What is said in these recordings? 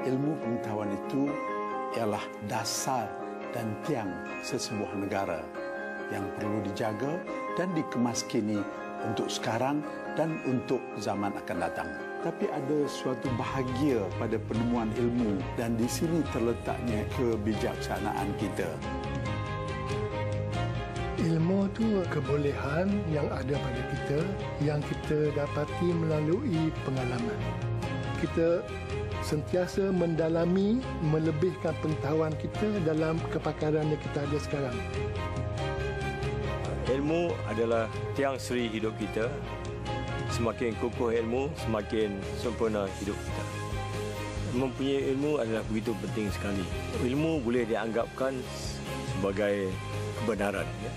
ilmu pengetahuan itu ialah dasar dan tiang sesebuah negara yang perlu dijaga dan dikemaskini untuk sekarang dan untuk zaman akan datang. Tapi ada suatu bahagia pada penemuan ilmu dan di sini terletaknya kebijaksanaan kita. Ilmu itu kebolehan yang ada pada kita yang kita dapati melalui pengalaman. Kita sentiasa mendalami, melebihkan pengetahuan kita dalam kepakaran yang kita ada sekarang. Ilmu adalah tiang seri hidup kita. Semakin kukuh ilmu, semakin sempurna hidup kita. Mempunyai ilmu adalah begitu penting sekali. Ilmu boleh dianggapkan sebagai kebenaran. Ya?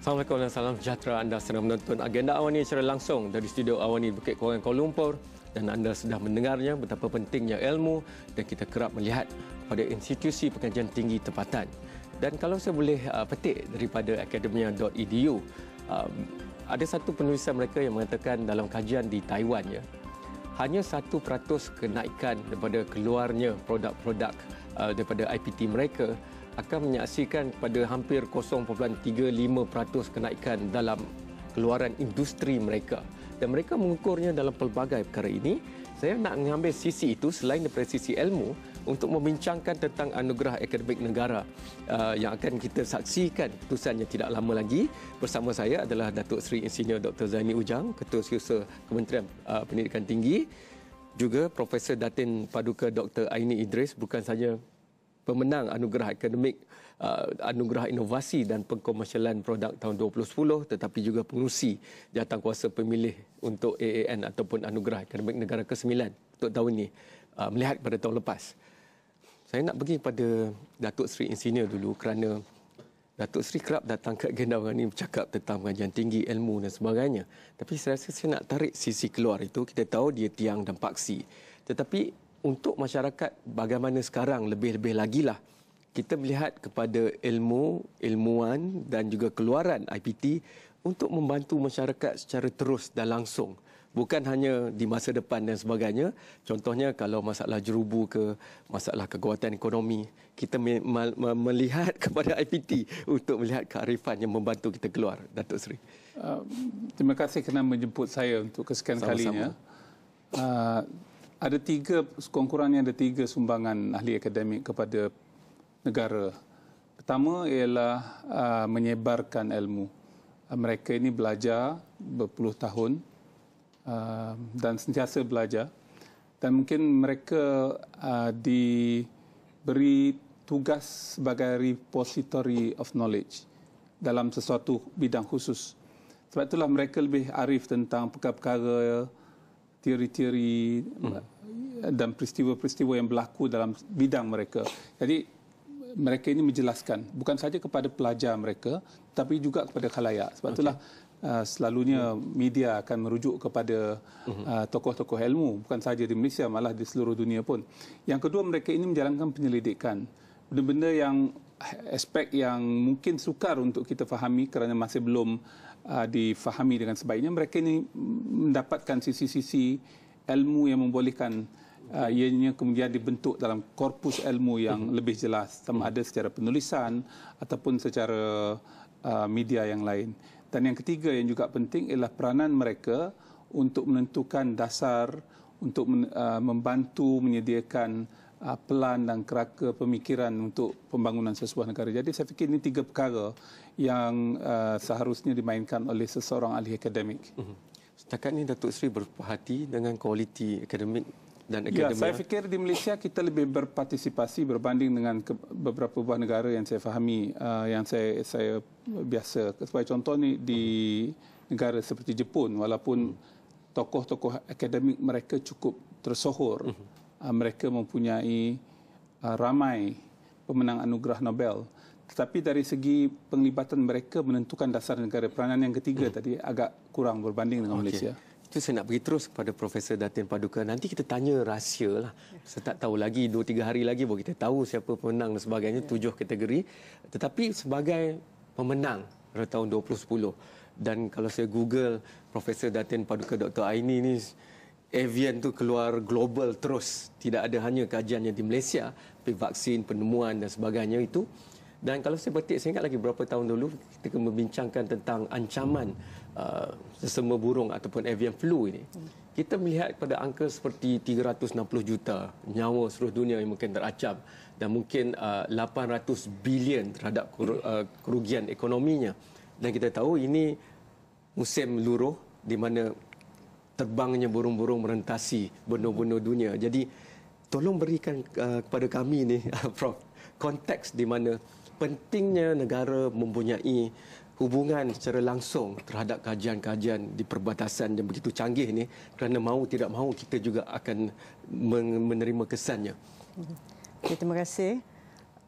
Assalamualaikum dan salam sejahtera. Anda sedang menonton agenda Awani secara langsung dari studio Awani Bukit Koran Kuala Lumpur dan anda sudah mendengarnya betapa pentingnya ilmu dan kita kerap melihat pada institusi pengajian tinggi tempatan. Dan kalau saya boleh petik daripada academia.edu, ada satu penulisan mereka yang mengatakan dalam kajian di Taiwan, ya, hanya 1% kenaikan daripada keluarnya produk-produk daripada IPT mereka akan menyaksikan pada hampir 0.35% kenaikan dalam keluaran industri mereka. Dan mereka mengukurnya dalam pelbagai perkara ini. Saya nak mengambil sisi itu selain daripada sisi ilmu untuk membincangkan tentang anugerah akademik negara yang akan kita saksikan keputusannya tidak lama lagi. Bersama saya adalah Datuk Seri Insinyur Dr. Zaini Ujang, Ketua Setiausaha Kementerian Pendidikan Tinggi, juga Profesor Datin Paduka Dr. Aini Idris, bukan saja pemenang anugerah akademik, anugerah inovasi dan pengkomersialan produk tahun 2010, tetapi juga pengurusi jawatankuasa pemilih untuk AAN ataupun anugerah akademik negara ke-9 untuk tahun ini, melihat pada tahun lepas. Saya nak pergi pada Datuk Seri Insinyur dulu kerana Datuk Seri kerap datang ke agenda orang ini bercakap tentang pengajian tinggi, ilmu dan sebagainya. Tapi saya rasa saya nak tarik sisi keluar itu. Kita tahu dia tiang dan paksi. Tetapi untuk masyarakat bagaimana sekarang lebih-lebih lagi lah kita melihat kepada ilmu, ilmuwan dan juga keluaran IPT untuk membantu masyarakat secara terus dan langsung. Bukan hanya di masa depan dan sebagainya. Contohnya kalau masalah jerubu ke masalah kekuatan ekonomi, kita melihat kepada IPT untuk melihat kearifan yang membantu kita keluar. Datuk Seri. Terima kasih kerana menjemput saya untuk kesekian kalinya. Ada sekurang-kurangnya ada tiga sumbangan ahli akademik kepada negara. Pertama ialah menyebarkan ilmu. Mereka ini belajar berpuluh tahun dan sentiasa belajar. Dan mungkin mereka diberi tugas sebagai repository of knowledge dalam sesuatu bidang khusus. Sebab itulah mereka lebih arif tentang perkara-perkara, teori-teori dan peristiwa-peristiwa yang berlaku dalam bidang mereka. Jadi mereka ini menjelaskan bukan saja kepada pelajar mereka tapi juga kepada khalayak. Sebab itulah selalunya media akan merujuk kepada tokoh-tokoh ilmu bukan saja di Malaysia, malah di seluruh dunia pun. Yang kedua, mereka ini menjalankan penyelidikan. Benda-benda yang aspek yang mungkin sukar untuk kita fahami kerana masih belum difahami dengan sebaiknya. Mereka ini mendapatkan sisi-sisi ilmu yang membolehkan ianya kemudian dibentuk dalam korpus ilmu yang lebih jelas, sama ada secara penulisan ataupun secara media yang lain. Dan yang ketiga yang juga penting ialah peranan mereka untuk menentukan dasar, untuk membantu menyediakan pelan dan kerangka pemikiran untuk pembangunan sesebuah negara. Jadi saya fikir ini tiga perkara yang seharusnya dimainkan oleh seseorang ahli akademik. Setakat ini Datuk Seri berpuas-hati dengan kualiti akademik dan akademik. Ya, saya fikir di Malaysia kita lebih berpartisipasi berbanding dengan beberapa buah negara yang saya fahami, yang saya biasa. Sebagai contoh ni di negara seperti Jepun, walaupun tokoh-tokoh akademik mereka cukup tersohor, mereka mempunyai ramai pemenang anugerah Nobel. Tetapi dari segi penglibatan mereka menentukan dasar negara, peranan yang ketiga tadi agak kurang berbanding dengan Malaysia. Itu saya nak pergi terus kepada Profesor Datin Paduka. Nanti kita tanya rahsia lah. Saya tak tahu lagi, 2-3 hari lagi baru kita tahu siapa pemenang dan sebagainya, 7 kategori. Tetapi sebagai pemenang pada tahun 2010, Dan kalau saya Google Profesor Datin Paduka Dr. Aini ni, avian tu keluar global terus. Tidak ada hanya kajiannya di Malaysia, tapi vaksin, penemuan dan sebagainya itu. Dan kalau saya petik, saya ingat lagi beberapa tahun dulu kita membincangkan tentang ancaman sesama burung ataupun avian flu ini. Kita melihat pada angka seperti 360 juta nyawa seluruh dunia yang mungkin teracam dan mungkin 800 bilion terhadap kerugian ekonominya. Dan kita tahu ini musim luruh di mana terbangnya burung-burung merentasi benua-benua dunia. Jadi tolong berikan kepada kami ni Prof, konteks di mana pentingnya negara mempunyai hubungan secara langsung terhadap kajian-kajian di perbatasan yang begitu canggih ini, kerana mahu tidak mahu kita juga akan menerima kesannya. Okay, terima kasih.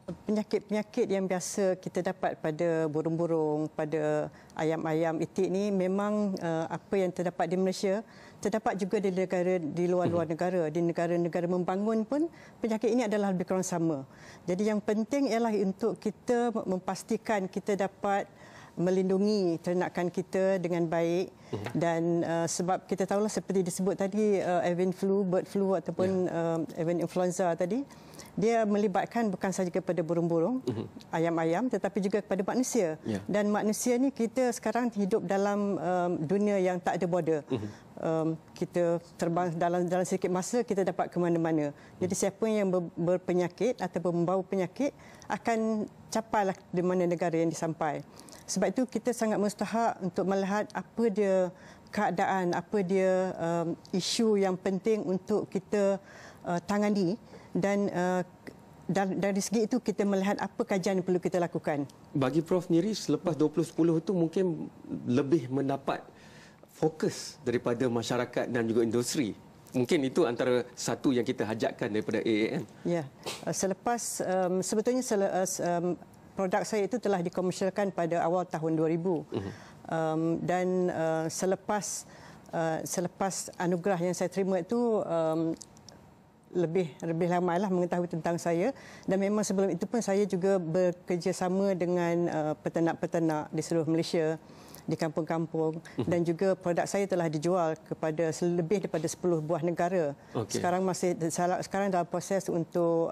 Penyakit-penyakit yang biasa kita dapat pada burung-burung, pada ayam-ayam itik ni memang apa yang terdapat di Malaysia terdapat juga di negara di luar-luar negara. Di negara-negara membangun pun penyakit ini adalah lebih kurang sama. Jadi yang penting ialah untuk kita memastikan kita dapat melindungi ternakan kita dengan baik dan sebab kita tahulah seperti disebut tadi avian flu, bird flu ataupun avian influenza tadi, dia melibatkan bukan sahaja kepada burung-burung, ayam-ayam, tetapi juga kepada manusia. Dan manusia ni kita sekarang hidup dalam dunia yang tak ada border. Kita terbang dalam sedikit masa kita dapat ke mana-mana. Jadi siapa yang berpenyakit ataupun membawa penyakit akan capailah di mana negara yang disampai. Sebab itu kita sangat mustahak untuk melihat apa dia keadaan, apa dia isu yang penting untuk kita tangani dan dari segi itu kita melihat apa kajian yang perlu kita lakukan. Bagi Prof sendiri selepas 2010 itu mungkin lebih mendapat fokus daripada masyarakat dan juga industri. Mungkin itu antara satu yang kita hajatkan daripada AAN. Ya, selepas sebetulnya produk saya itu telah dikomersialkan pada awal tahun 2000 dan selepas anugerah yang saya terima itu lebih lama lah mengetahui tentang saya, dan memang sebelum itu pun saya juga bekerjasama dengan peternak-peternak di seluruh Malaysia, di kampung-kampung, dan juga produk saya telah dijual kepada lebih daripada 10 buah negara. Sekarang dalam proses untuk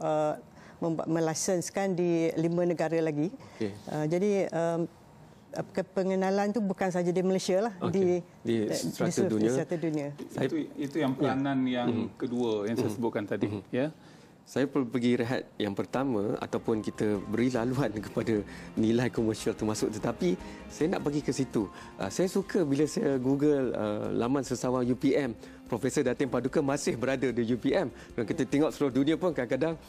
melisenskan di 5 negara lagi. Jadi pengenalan itu bukan saja di Malaysia lah, di serata dunia. Itu yang peranan yang kedua yang saya sebutkan tadi. Ya. Saya perlu pergi rehat yang pertama ataupun kita beri laluan kepada nilai komersial termasuk, tetapi saya nak pergi ke situ. Saya suka bila saya Google laman sesawang UPM, Profesor Datin Paduka masih berada di UPM. Dan kita tengok seluruh dunia pun kadang-kadang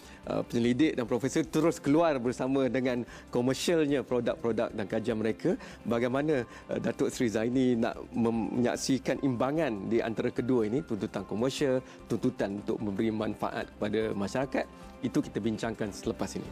penyelidik dan profesor terus keluar bersama dengan komersialnya produk-produk dan kajian mereka. Bagaimana Datuk Seri Zaini nak menyaksikan imbangan di antara kedua ini, tuntutan komersial, tuntutan untuk memberi manfaat kepada masyarakat, itu kita bincangkan selepas ini.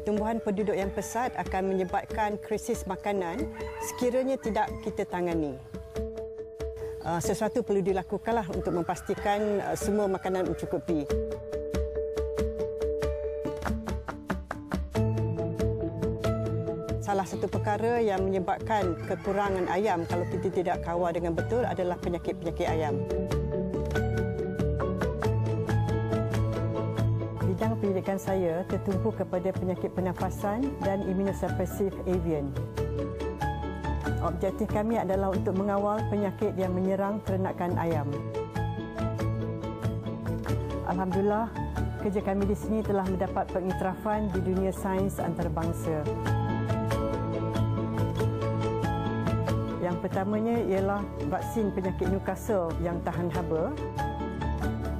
Pertumbuhan penduduk yang pesat akan menyebabkan krisis makanan sekiranya tidak kita tangani. Sesuatu perlu dilakukanlah untuk memastikan semua makanan mencukupi. Salah satu perkara yang menyebabkan kekurangan ayam kalau kita tidak kawal dengan betul adalah penyakit-penyakit ayam. Bidang pendidikan saya tertumpu kepada penyakit pernafasan dan imunosupresif avian. Objektif kami adalah untuk mengawal penyakit yang menyerang ternakan ayam. Alhamdulillah, kerja kami di sini telah mendapat pengiktirafan di dunia sains antarabangsa. Yang pertamanya ialah vaksin penyakit Newcastle yang tahan haba.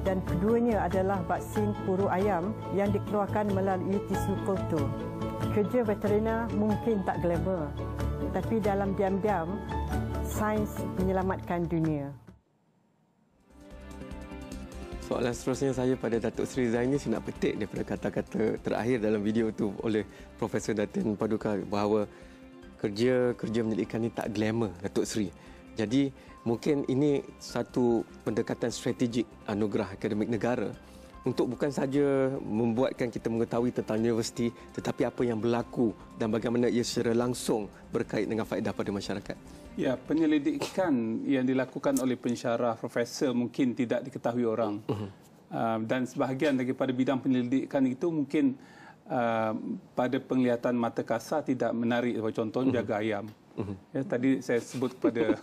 Dan keduanya adalah vaksin puru ayam yang dikeluarkan melalui tisu kultur. Kerja veteriner mungkin tak glamour, tapi dalam diam-diam sains menyelamatkan dunia. Soalan seterusnya saya pada Datuk Seri Zaini, saya nak petik daripada kata-kata terakhir dalam video itu oleh Profesor Datin Paduka bahawa kerja penyelidikan ini tak glamour, Datuk Seri. Jadi mungkin ini satu pendekatan strategik anugerah akademik negara untuk bukan saja membuatkan kita mengetahui tentang universiti, tetapi apa yang berlaku dan bagaimana ia secara langsung berkait dengan faedah pada masyarakat. Ya, penyelidikan yang dilakukan oleh pensyarah profesor mungkin tidak diketahui orang. Dan sebahagian daripada bidang penyelidikan itu mungkin pada penglihatan mata kasar tidak menarik. Contohnya jaga ayam. Ya, tadi saya sebut kepada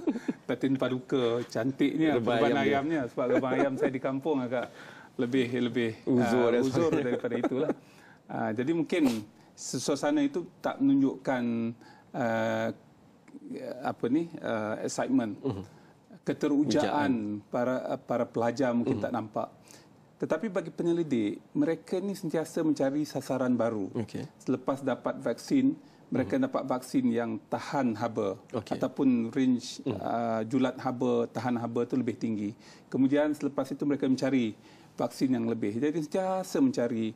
Datin Paduka cantiknya reban ayamnya. Sebab reban ayam saya di kampung agak lebih uzur daripada itulah. Jadi mungkin suasana itu tak menunjukkan excitement, keterujaan para pelajar mungkin tak nampak. Tetapi bagi penyelidik, mereka ni sentiasa mencari sasaran baru. Selepas dapat vaksin, mereka dapat vaksin yang tahan haba ataupun range julat haba, tahan haba itu lebih tinggi. Kemudian selepas itu mereka mencari vaksin yang lebih. Jadi sentiasa mencari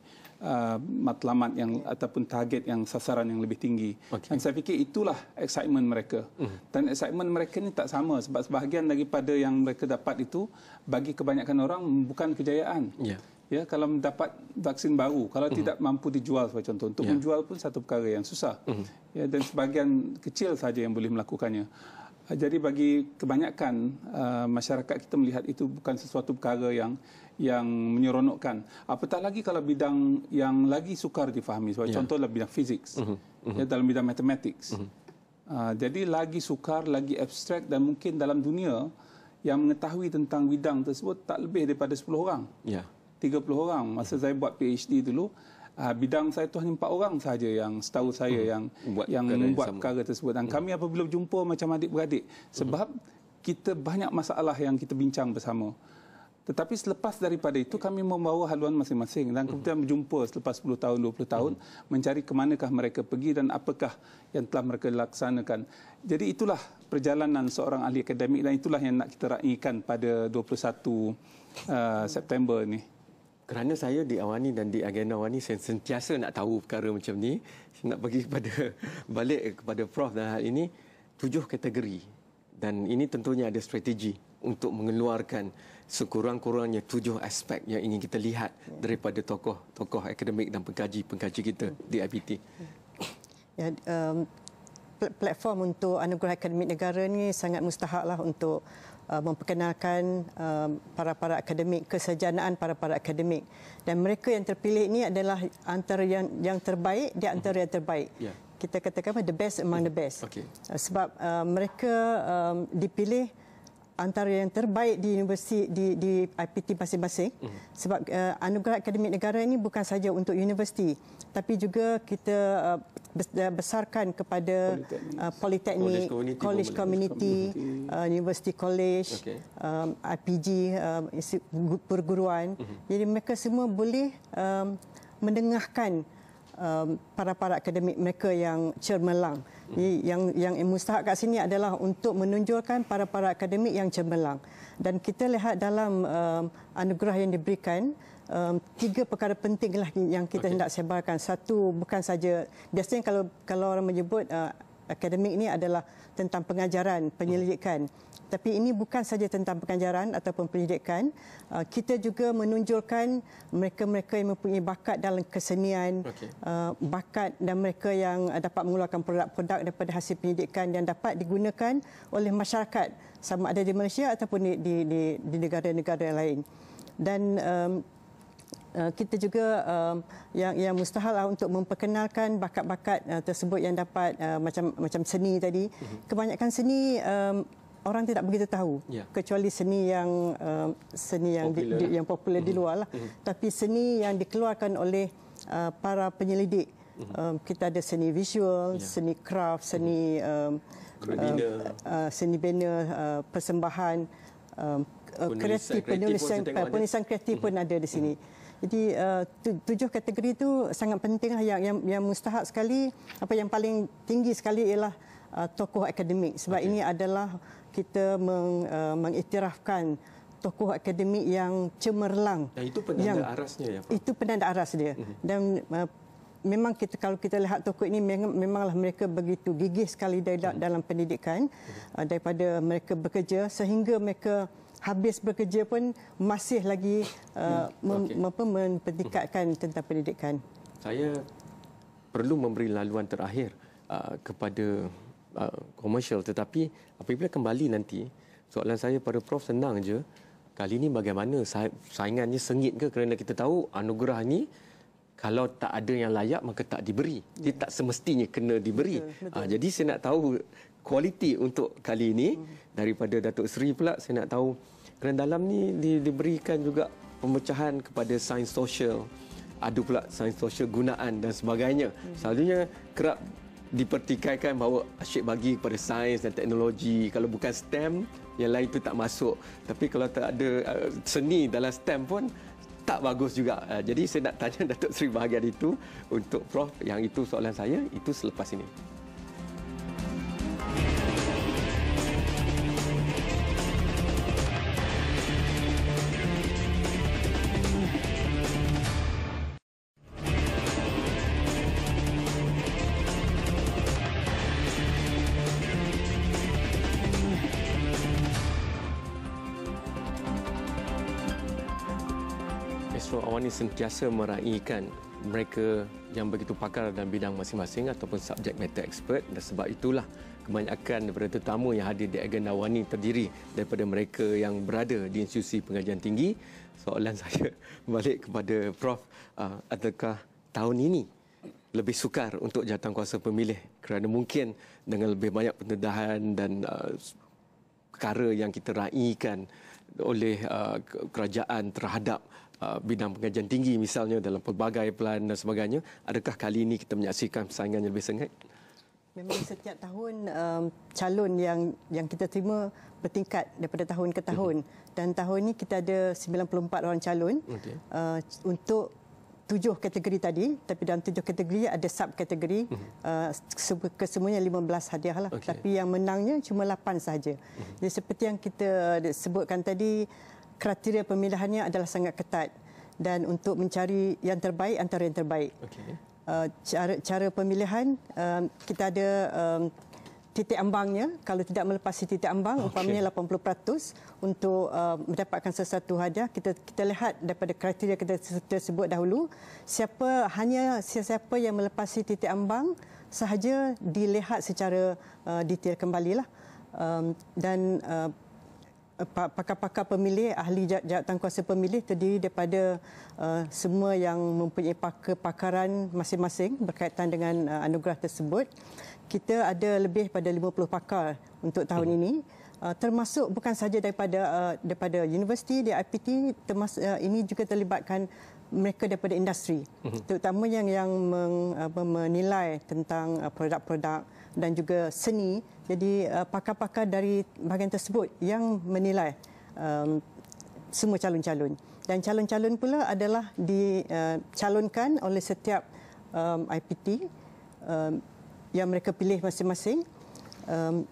matlamat yang ataupun target yang sasaran yang lebih tinggi. Dan saya fikir itulah excitement mereka. Dan excitement mereka ni tak sama sebab sebahagian daripada yang mereka dapat itu bagi kebanyakan orang bukan kejayaan. Ya, kalau mendapat vaksin baru, kalau tidak mampu dijual sebagai contoh, untuk menjual pun satu perkara yang susah. Ya, dan sebahagian kecil saja yang boleh melakukannya. Jadi bagi kebanyakan masyarakat kita melihat itu bukan sesuatu perkara yang menyeronokkan. Apatah lagi kalau bidang yang lagi sukar difahami. Sebagai contoh adalah bidang fizik, dalam bidang mathematics. Jadi lagi sukar, lagi abstrak dan mungkin dalam dunia yang mengetahui tentang bidang tersebut tak lebih daripada 10 orang. 30 orang. Masa saya buat PhD dulu, bidang saya tu hanya 4 orang sahaja yang setahu saya yang membuat perkara tersebut. Dan kami apabila berjumpa macam adik-beradik, sebab kita banyak masalah yang kita bincang bersama. Tetapi selepas daripada itu kami membawa haluan masing-masing dan kemudian berjumpa selepas 10 tahun, 20 tahun mencari ke manakah mereka pergi dan apakah yang telah mereka laksanakan. Jadi itulah perjalanan seorang ahli akademik dan itulah yang nak kita raikan pada 21 September ni. Kerana saya di Awani dan di agenda Awani saya sentiasa nak tahu perkara macam ni, saya nak bagi balik kepada Prof dalam hal ini 7 kategori dan ini tentunya ada strategi untuk mengeluarkan sekurang-kurangnya 7 aspek yang ingin kita lihat daripada tokoh akademik dan pengkaji kita di IPT. Ya, platform untuk anugerah akademik negara ni sangat mustahaklah untuk memperkenalkan para akademik, kesejahteraan para akademik. Dan mereka yang terpilih ini adalah antara yang terbaik di antara yang terbaik. Kita katakan the best among the best. Sebab mereka dipilih antara yang terbaik di universiti di IPT masing-masing. Sebab anugerah akademik negara ini bukan saja untuk universiti, tapi juga kita besarkan kepada politeknik, college community, university college, IPG, perguruan. Jadi mereka semua boleh mendengahkan para akademik mereka yang cemerlang. Yang mustahak kat sini adalah untuk menonjolkan para akademik yang cemerlang. Dan kita lihat dalam anugerah yang diberikan, 3 perkara pentinglah yang kita hendak sebarkan. Satu, bukan saja biasanya kalau orang menyebut akademik ini adalah tentang pengajaran, penyelidikan. Tapi ini bukan saja tentang pengajaran ataupun pendidikan. Kita juga menunjukkan mereka-mereka yang mempunyai bakat dalam kesenian, bakat dan mereka yang dapat mengeluarkan produk-produk daripada hasil pendidikan yang dapat digunakan oleh masyarakat sama ada di Malaysia ataupun di negara-negara lain. Dan kita juga yang mustahil untuk memperkenalkan bakat-bakat tersebut yang dapat macam seni tadi. Kebanyakan seni orang tidak begitu tahu, kecuali seni yang popular di luar lah. Tapi seni yang dikeluarkan oleh para penyelidik, kita ada seni visual, seni craft, seni bina, persembahan, kreatif, penulisan kreatif pun ada di sini. Jadi 7 kategori itu sangat penting lah. Yang mustahak sekali, yang paling tinggi sekali ialah tokoh akademik. Sebab ini adalah kita mengiktirafkan tokoh akademik yang cemerlang. Dan itu penanda arasnya ya, Prof? Itu penanda aras dia. Dan memang kalau kita lihat tokoh ini memanglah mereka begitu gigih sekali dalam pendidikan daripada mereka bekerja sehingga mereka habis bekerja pun masih lagi mempertingkatkan tentang pendidikan. Saya perlu memberi laluan terakhir kepada komersial, tetapi apabila kembali nanti, soalan saya pada Prof senang je. Kali ini bagaimana saingannya sengit ke? Kerana kita tahu anugerah ini kalau tak ada yang layak maka tak diberi. Dia tak semestinya kena diberi. Betul. Jadi saya nak tahu kualiti untuk kali ini daripada Datuk Seri pula. Saya nak tahu kerana dalam ni diberikan juga pemecahan kepada sains sosial. Ada pula sains sosial gunaan dan sebagainya. Selalunya kerap dipertikaikan bahawa asyik bagi kepada sains dan teknologi. Kalau bukan STEM, yang lain itu tak masuk. Tapi kalau tak ada seni dalam STEM pun tak bagus juga. Jadi saya nak tanya Datuk Seri bahagian itu untuk Prof. Yang itu soalan saya, itu selepas ini. Astro Awani sentiasa meraihkan mereka yang begitu pakar dalam bidang masing-masing ataupun subjek matter expert, dan sebab itulah kebanyakan daripada tetamu yang hadir di agenda Awani terdiri daripada mereka yang berada di institusi pengajian tinggi. Soalan saya balik kepada Prof, adakah tahun ini lebih sukar untuk jawatankuasa pemilih kerana mungkin dengan lebih banyak pendedahan dan perkara yang kita raihkan oleh kerajaan terhadap bidang pengajian tinggi misalnya dalam pelbagai pelan dan sebagainya, adakah kali ini kita menyaksikan persaingan yang lebih sengit? Memang setiap tahun calon yang kita terima bertingkat daripada tahun ke tahun, dan tahun ini kita ada 94 orang calon untuk 7 kategori tadi, tapi dalam 7 kategori ada sub-kategori, kesemuanya 15 hadiah lah. Tapi yang menangnya cuma 8 sahaja. Jadi seperti yang kita sebutkan tadi, kriteria pemilihannya adalah sangat ketat, dan untuk mencari yang terbaik antara yang terbaik. Cara pemilihan, kita ada titik ambangnya. Kalau tidak melepasi titik ambang, umpamanya 80% untuk mendapatkan sesuatu hadiah, kita lihat daripada kriteria kita tersebut dahulu, hanya siapa yang melepasi titik ambang sahaja dilihat secara detail kembalilah. Dan pakar-pakar pemilih, ahli jawatankuasa pemilih terdiri daripada semua yang mempunyai kepakaran masing-masing berkaitan dengan anugerah tersebut. Kita ada lebih pada 50 pakar untuk tahun ini, termasuk bukan sahaja daripada universiti, di IPT, ini juga terlibatkan mereka daripada industri, terutama yang menilai tentang produk-produk dan juga seni. Jadi pakar-pakar dari bahagian tersebut yang menilai semua calon-calon. Dan calon-calon pula adalah dicalonkan oleh setiap IPT yang mereka pilih masing-masing.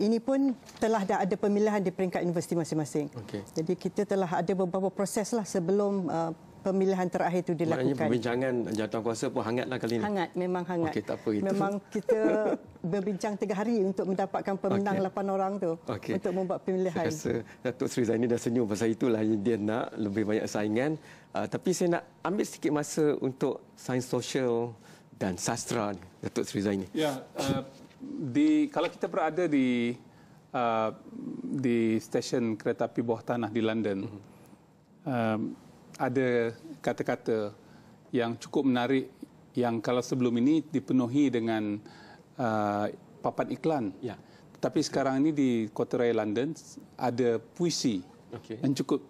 Ini pun telah ada pemilihan di peringkat universiti masing-masing. Jadi kita telah ada beberapa proses lah sebelum pemilihan terakhir itu dilakukan. Maknanya perbincangan jawatankuasa pun hangatlah kali ini. Hangat, memang hangat. Okey, tak apa itu. Memang kita berbincang 3 hari untuk mendapatkan pemenang 8 orang tu untuk membuat pemilihan. Saya rasa Datuk Seri Zaini dah senyum pasal itulah dia nak lebih banyak saingan. Tapi saya nak ambil sedikit masa untuk sains sosial dan sastra ni, Datuk Seri Zaini. Ya, kalau kita berada di stesen kereta api bawah tanah di London, ada kata-kata yang cukup menarik yang kalau sebelum ini dipenuhi dengan papan iklan. Ya. Tetapi sekarang ini di Kota Raya London ada puisi yang cukup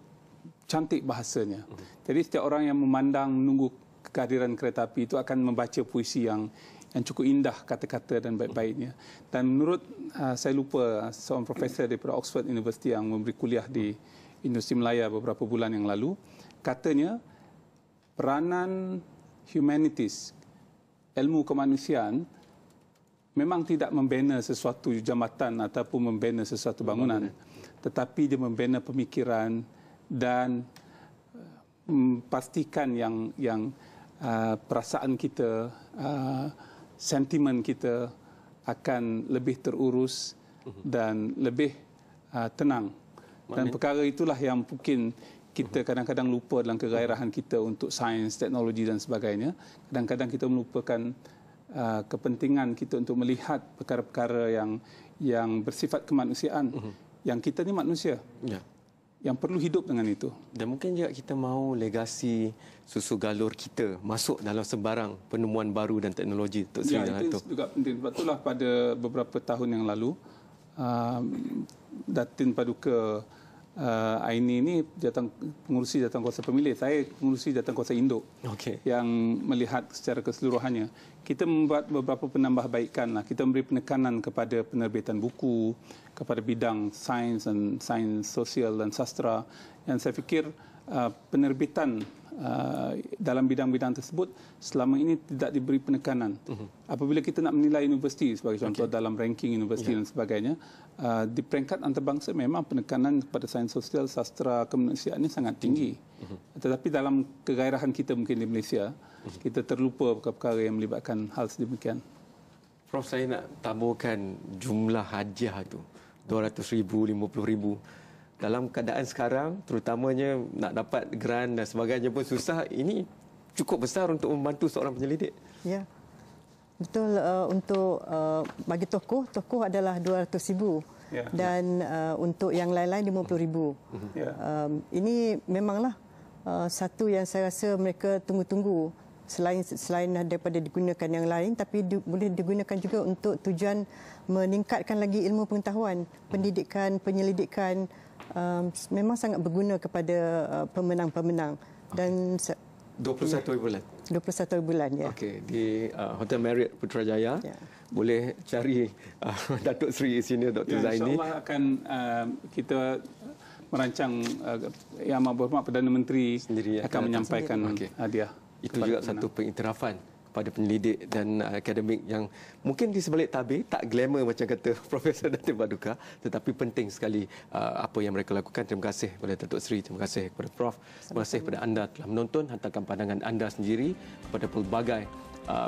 cantik bahasanya. Jadi setiap orang yang menunggu kehadiran kereta api itu akan membaca puisi yang cukup indah kata-kata dan baik-baiknya. Dan menurut saya lupa seorang profesor daripada Oxford University yang memberi kuliah di Industri Melaya beberapa bulan yang lalu, katanya peranan humanities, ilmu kemanusiaan memang tidak membina sesuatu jambatan ataupun membina sesuatu bangunan. tetapi dia membina pemikiran dan pastikan yang perasaan kita, sentimen kita akan lebih terurus dan lebih tenang. Dan perkara itulah yang mungkin kita kadang-kadang lupa dalam kegairahan kita untuk sains, teknologi dan sebagainya. Kadang-kadang kita melupakan kepentingan kita untuk melihat perkara-perkara yang bersifat kemanusiaan. Yang kita ni manusia. Yang perlu hidup dengan itu. Dan mungkin juga kita mahu legasi susu galur kita masuk dalam sebarang penemuan baru dan teknologi. Tok Sri itu juga penting. Sebab itulah pada beberapa tahun yang lalu, Datin Paduka Aini ini pengurusi jawatankuasa pemilih. Saya pengurusi jawatankuasa induk yang melihat secara keseluruhannya. Kita membuat beberapa penambahbaikan. Kita memberi penekanan kepada penerbitan buku, kepada bidang sains dan sains sosial dan sastra. Yang saya fikir penerbitan dalam bidang-bidang tersebut selama ini tidak diberi penekanan. Apabila kita nak menilai universiti sebagai contoh dalam ranking universiti dan sebagainya, di peringkat antarabangsa memang penekanan kepada sains sosial, sastra, kemanusiaan ini sangat tinggi. Tetapi dalam kegairahan kita mungkin di Malaysia, kita terlupa perkara-perkara yang melibatkan hal sedemikian. Prof, saya nak taburkan jumlah hadiah itu 200,000, 50,000. Dalam keadaan sekarang, terutamanya nak dapat grant dan sebagainya pun susah. Ini cukup besar untuk membantu seorang penyelidik. Ya, betul. Untuk bagi tokoh adalah 200,000 dan untuk yang lain-lain 50,000. Ini memanglah satu yang saya rasa mereka tunggu-tunggu. Selain daripada digunakan yang lain, tapi boleh digunakan juga untuk tujuan meningkatkan lagi ilmu pengetahuan, pendidikan, penyelidikan. Memang sangat berguna kepada pemenang-pemenang. Dan 21 bulan. 21 bulan, ya. Okey, di Hotel Marriott Putrajaya. Boleh cari Datuk Seri Senior Dr. Zaini. InsyaAllah akan kita merancang Yang Amat Berhormat Perdana Menteri sendiri akan menyampaikan hadiah. Itu juga satu pengiktirafan kepada penyelidik dan akademik yang mungkin di sebalik tabir tak glamour macam kata Profesor Datin Paduka, tetapi penting sekali apa yang mereka lakukan. Terima kasih kepada Datuk Seri, terima kasih kepada Prof, terima kasih kepada anda telah menonton. Hantarkan pandangan anda sendiri kepada pelbagai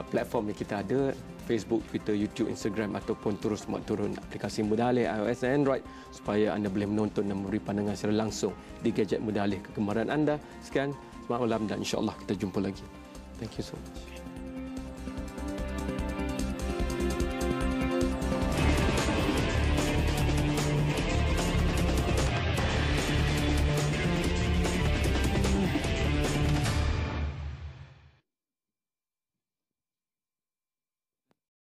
platform yang kita ada, Facebook, Twitter, YouTube, Instagram, ataupun terus turun aplikasi Mudah Alih iOS dan Android supaya anda boleh menonton dan memberi pandangan secara langsung di gadget Mudah Alih kegemaran anda. Sekian, selamat malam dan insya-Allah kita jumpa lagi. Thank you so much.